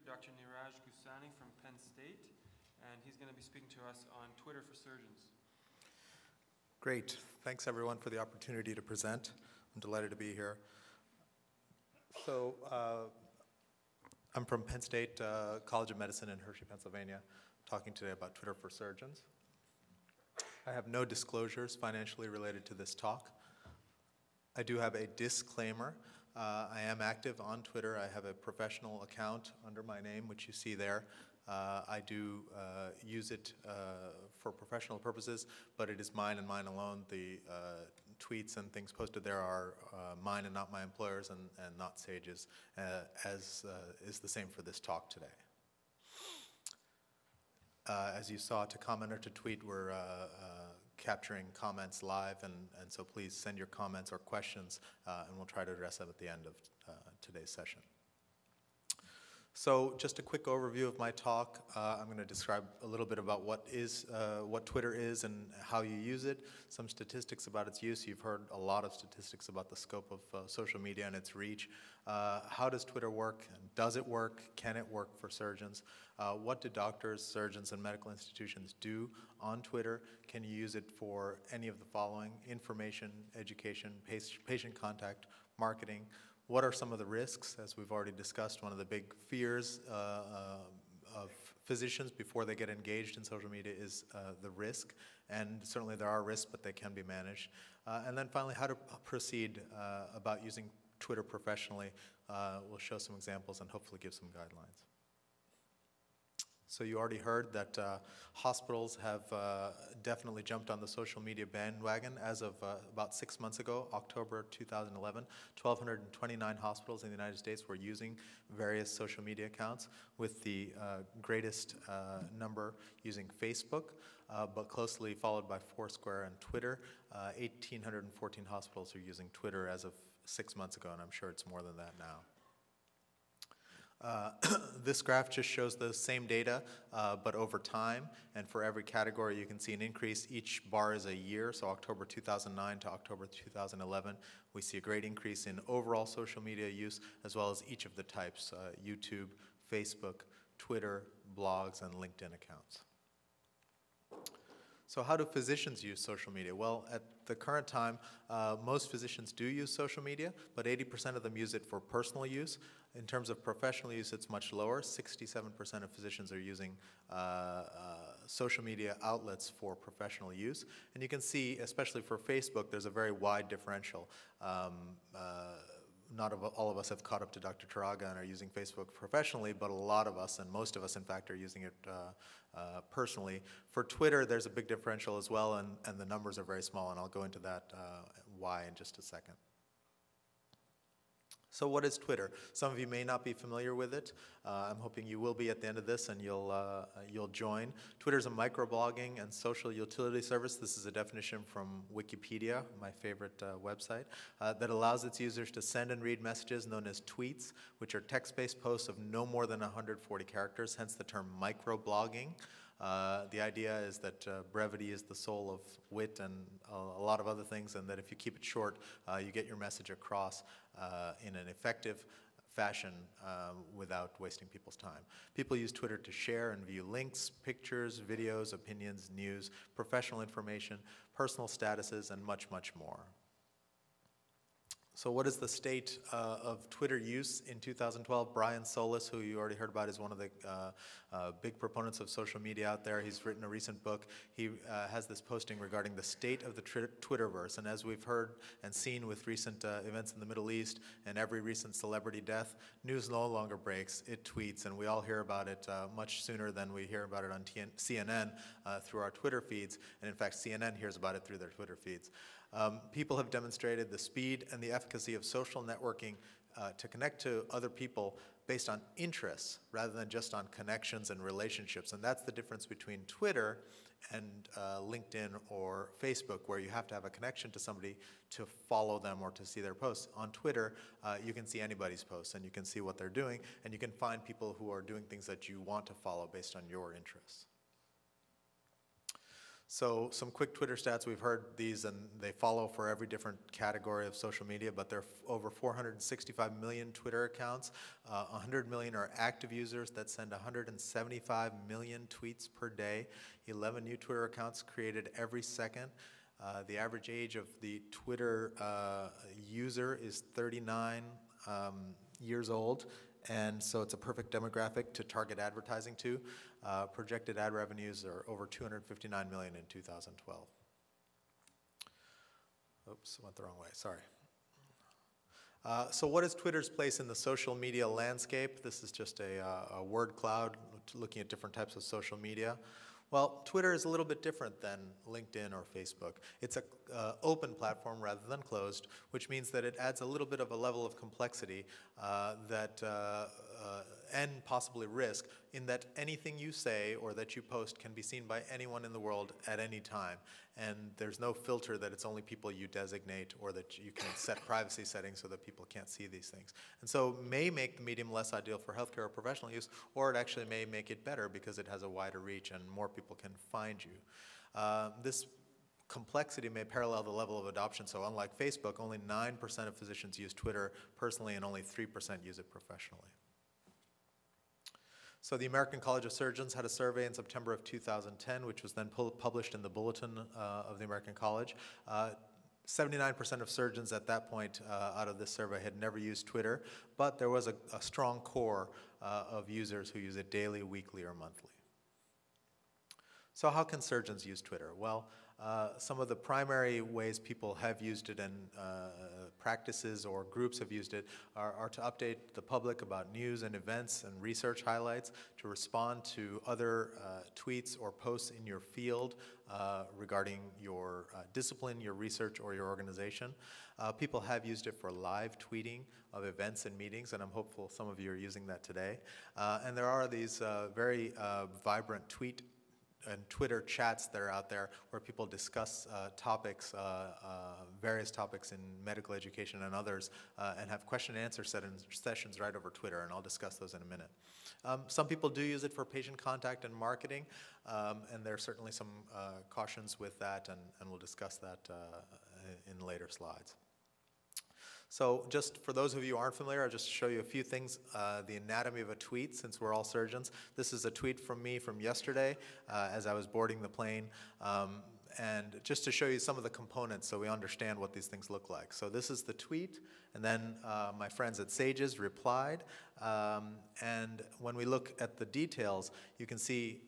Dr. Niraj Gusani from Penn State, and he's going to be speaking to us on Twitter for surgeons. Great. Thanks, everyone, for the opportunity to present. I'm delighted to be here. So, I'm from Penn State College of Medicine in Hershey, Pennsylvania, talking today about Twitter for surgeons. I have no disclosures financially related to this talk. I do have a disclaimer. I am active on Twitter. I have a professional account under my name, which you see there. I do use it for professional purposes, but it is mine and mine alone. The tweets and things posted there are mine and not my employer's, and not Sage's, as is the same for this talk today. As you saw, to comment or to tweet, we're capturing comments live, and so please send your comments or questions, and we'll try to address them at the end of today's session. So just a quick overview of my talk. I'm going to describe a little bit about what Twitter is and how you use it, some statistics about its use. You've heard a lot of statistics about the scope of social media and its reach. How does Twitter work? Does it work? Can it work for surgeons? What do doctors, surgeons, and medical institutions do on Twitter? Can you use it for any of the following: information, education, patient contact, marketing? What are some of the risks? As we've already discussed, one of the big fears of physicians before they get engaged in social media is the risk. And certainly there are risks, but they can be managed. And then finally, how to proceed about using Twitter professionally. We'll show some examples and hopefully give some guidelines. So you already heard that hospitals have definitely jumped on the social media bandwagon. As of about 6 months ago, October 2011, 1,229 hospitals in the United States were using various social media accounts, with the greatest number using Facebook, but closely followed by Foursquare and Twitter. 1,814 hospitals are using Twitter as of 6 months ago, and I'm sure it's more than that now. This graph just shows the same data, but over time, and for every category you can see an increase. Each bar is a year, so October 2009 to October 2011, we see a great increase in overall social media use, as well as each of the types: YouTube, Facebook, Twitter, blogs, and LinkedIn accounts. So how do physicians use social media? Well, at the current time, most physicians do use social media, but 80% of them use it for personal use. In terms of professional use, it's much lower. 67% of physicians are using social media outlets for professional use. And you can see, especially for Facebook, there's a very wide differential. Not all of us have caught up to Dr. Taraga and are using Facebook professionally, but a lot of us, and most of us, in fact, are using it personally. For Twitter, there's a big differential as well, and the numbers are very small, and I'll go into that why in just a second. So what is Twitter? Some of you may not be familiar with it. I'm hoping you will be at the end of this, and you'll join. Twitter is a microblogging and social utility service. This is a definition from Wikipedia, my favorite website, that allows its users to send and read messages known as tweets, which are text-based posts of no more than 140 characters, hence the term microblogging. The idea is that brevity is the soul of wit and a lot of other things, and that if you keep it short, you get your message across in an effective fashion without wasting people's time. People use Twitter to share and view links, pictures, videos, opinions, news, professional information, personal statuses, and much, much more. So what is the state of Twitter use in 2012? Brian Solis, who you already heard about, is one of the big proponents of social media out there. He's written a recent book. He has this posting regarding the state of the Twitterverse. And as we've heard and seen with recent events in the Middle East and every recent celebrity death, news no longer breaks. It tweets, and we all hear about it much sooner than we hear about it on CNN through our Twitter feeds. And in fact, CNN hears about it through their Twitter feeds. People have demonstrated the speed and the efficacy of social networking to connect to other people based on interests rather than just on connections and relationships. And that's the difference between Twitter and LinkedIn or Facebook, where you have to have a connection to somebody to follow them or to see their posts. On Twitter, you can see anybody's posts, and you can see what they're doing, and you can find people who are doing things that you want to follow based on your interests. So some quick Twitter stats, we've heard these and they follow for every different category of social media, but there are over 465 million Twitter accounts. 100 million are active users that send 175 million tweets per day. 11 new Twitter accounts created every second. The average age of the Twitter user is 39 years old, and so it's a perfect demographic to target advertising to. Projected ad revenues are over 259 million in 2012. Oops, went the wrong way, sorry. So what is Twitter's place in the social media landscape? This is just a word cloud looking at different types of social media. Well, Twitter is a little bit different than LinkedIn or Facebook. It's an open platform rather than closed, which means that it adds a little bit of a level of complexity and possibly risk in that anything you say or that you post can be seen by anyone in the world at any time. And there's no filter that it's only people you designate or that you can set privacy settings so that people can't see these things. And so it may make the medium less ideal for healthcare or professional use, or it actually may make it better because it has a wider reach and more people can find you. This complexity may parallel the level of adoption. So unlike Facebook, only 9% of physicians use Twitter personally and only 3% use it professionally. So the American College of Surgeons had a survey in September of 2010, which was then published in the Bulletin of the American College. 79% of surgeons at that point out of this survey had never used Twitter, but there was a strong core of users who use it daily, weekly, or monthly. So how can surgeons use Twitter? Well, some of the primary ways people have used it and practices or groups have used it are to update the public about news and events and research highlights, to respond to other tweets or posts in your field regarding your discipline, your research, or your organization. People have used it for live tweeting of events and meetings, and I'm hopeful some of you are using that today. And there are these very vibrant tweet and Twitter chats that are out there where people discuss topics, various topics in medical education and others, and have question and answer sessions right over Twitter, and I'll discuss those in a minute. Some people do use it for patient contact and marketing, and there are certainly some cautions with that, and we'll discuss that in later slides. So just for those of you who aren't familiar, I'll just show you a few things, the anatomy of a tweet, since we're all surgeons. This is a tweet from me from yesterday as I was boarding the plane, and just to show you some of the components so we understand what these things look like. So this is the tweet, and then my friends at Sages replied, and when we look at the details, you can see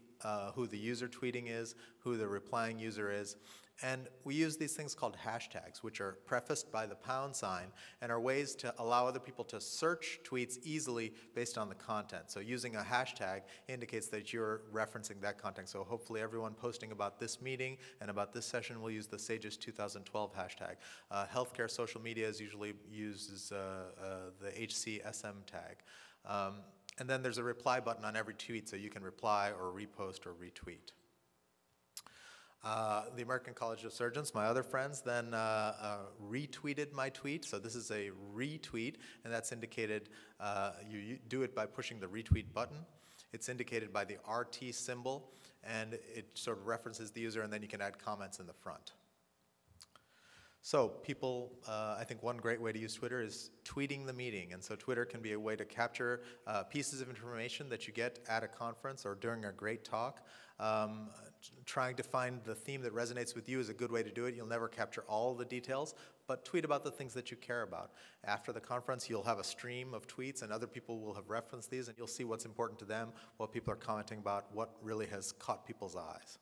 who the user tweeting is, who the replying user is. And we use these things called hashtags, which are prefaced by the # and are ways to allow other people to search tweets easily based on the content. So using a hashtag indicates that you're referencing that content. So hopefully everyone posting about this meeting and about this session will use the SAGES 2012 hashtag. Healthcare social media is usually uses the HCSM tag. And then there's a reply button on every tweet, so you can reply or repost or retweet. The American College of Surgeons, my other friends, then retweeted my tweet. So this is a retweet, and that's indicated, you do it by pushing the retweet button. It's indicated by the RT symbol, and it sort of references the user, and then you can add comments in the front. So people, I think one great way to use Twitter is tweeting the meeting. And so Twitter can be a way to capture pieces of information that you get at a conference or during a great talk. Trying to find the theme that resonates with you is a good way to do it. You'll never capture all the details, but tweet about the things that you care about. After the conference, you'll have a stream of tweets, and other people will have referenced these, and you'll see what's important to them, what people are commenting about, what really has caught people's eyes.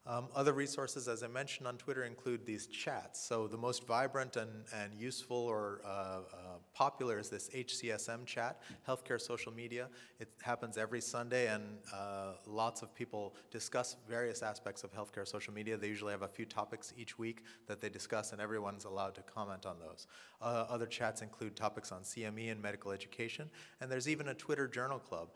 Other resources, as I mentioned on Twitter, include these chats. So the most vibrant and useful or popular is this HCSM chat, Healthcare Social Media. It happens every Sunday, and lots of people discuss various aspects of healthcare social media. They usually have a few topics each week that they discuss, and everyone's allowed to comment on those. Other chats include topics on CME and medical education, and there's even a Twitter journal club,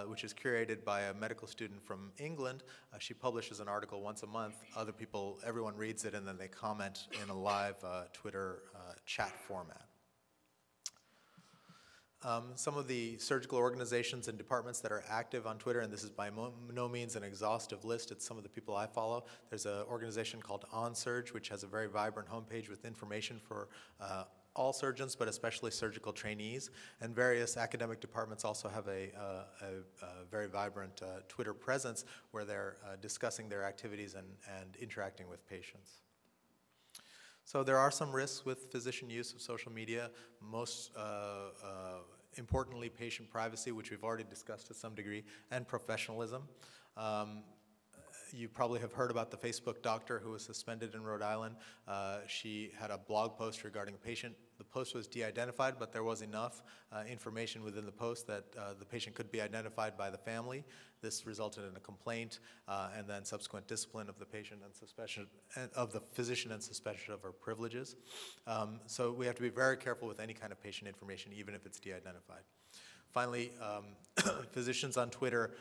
which is curated by a medical student from England. She publishes an article once a month. Other people, everyone reads it, and then they comment in a live Twitter chat format. Some of the surgical organizations and departments that are active on Twitter, and this is by no means an exhaustive list, it's some of the people I follow. There's an organization called OnSurge, which has a very vibrant homepage with information for all surgeons, but especially surgical trainees. And various academic departments also have a very vibrant Twitter presence where they're discussing their activities and interacting with patients. So there are some risks with physician use of social media, most importantly patient privacy, which we've already discussed to some degree, and professionalism. You probably have heard about the Facebook doctor who was suspended in Rhode Island. She had a blog post regarding a patient. The post was de-identified, but there was enough information within the post that the patient could be identified by the family. This resulted in a complaint and then subsequent discipline of the patient and suspension of the physician and suspension of her privileges. So we have to be very careful with any kind of patient information, even if it's de-identified. Finally, physicians on Twitter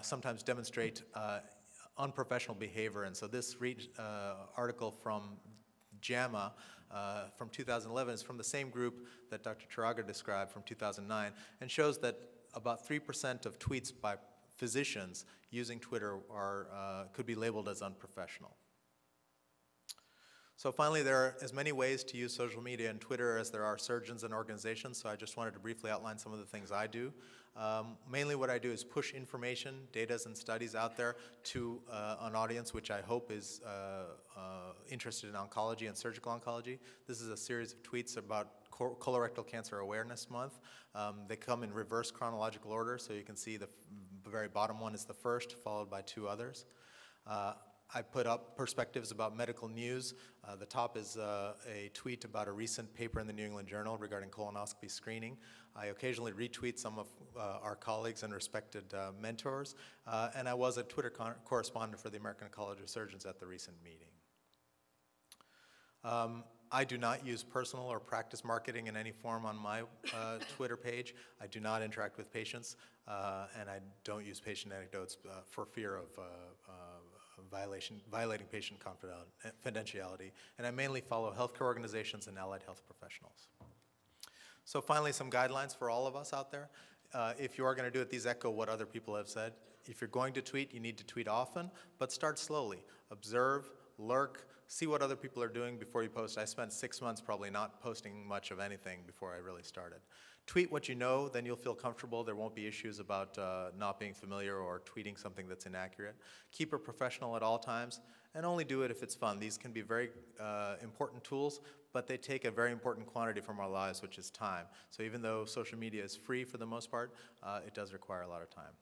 sometimes demonstrate unprofessional behavior, and so this article from JAMA from 2011 is from the same group that Dr. Chiraga described from 2009, and shows that about 3% of tweets by physicians using Twitter could be labeled as unprofessional. So finally, there are as many ways to use social media and Twitter as there are surgeons and organizations, so I just wanted to briefly outline some of the things I do. Mainly what I do is push information, data, and studies out there to an audience which I hope is interested in oncology and surgical oncology. This is a series of tweets about Colorectal Cancer Awareness Month. They come in reverse chronological order, so you can see the very bottom one is the first, followed by two others. I put up perspectives about medical news. The top is a tweet about a recent paper in the New England Journal regarding colonoscopy screening. I occasionally retweet some of our colleagues and respected mentors, and I was a Twitter correspondent for the American College of Surgeons at the recent meeting. I do not use personal or practice marketing in any form on my Twitter page. I do not interact with patients, and I don't use patient anecdotes for fear of violating patient confidentiality, and I mainly follow healthcare organizations and allied health professionals. So finally, some guidelines for all of us out there. If you are going to do it, these echo what other people have said. If you're going to tweet, you need to tweet often, but start slowly. Observe, lurk, see what other people are doing before you post. I spent 6 months probably not posting much of anything before I really started. Tweet what you know, then you'll feel comfortable. There won't be issues about not being familiar or tweeting something that's inaccurate. Keep it professional at all times, and only do it if it's fun. These can be very important tools, but they take a very important quantity from our lives, which is time. So even though social media is free for the most part, it does require a lot of time.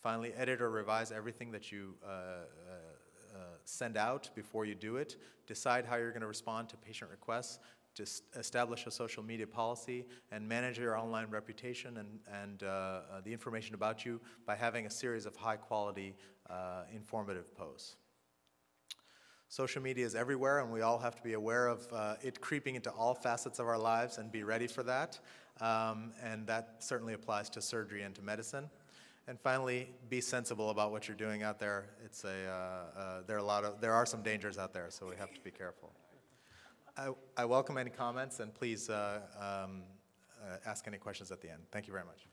Finally, edit or revise everything that you send out before you do it. Decide how you're going to respond to patient requests. Just establish a social media policy and manage your online reputation and the information about you by having a series of high-quality, informative posts. Social media is everywhere, and we all have to be aware of it creeping into all facets of our lives and be ready for that. And that certainly applies to surgery and to medicine. And finally, be sensible about what you're doing out there. It's there are some dangers out there, so we have to be careful. I welcome any comments, and please ask any questions at the end. Thank you very much.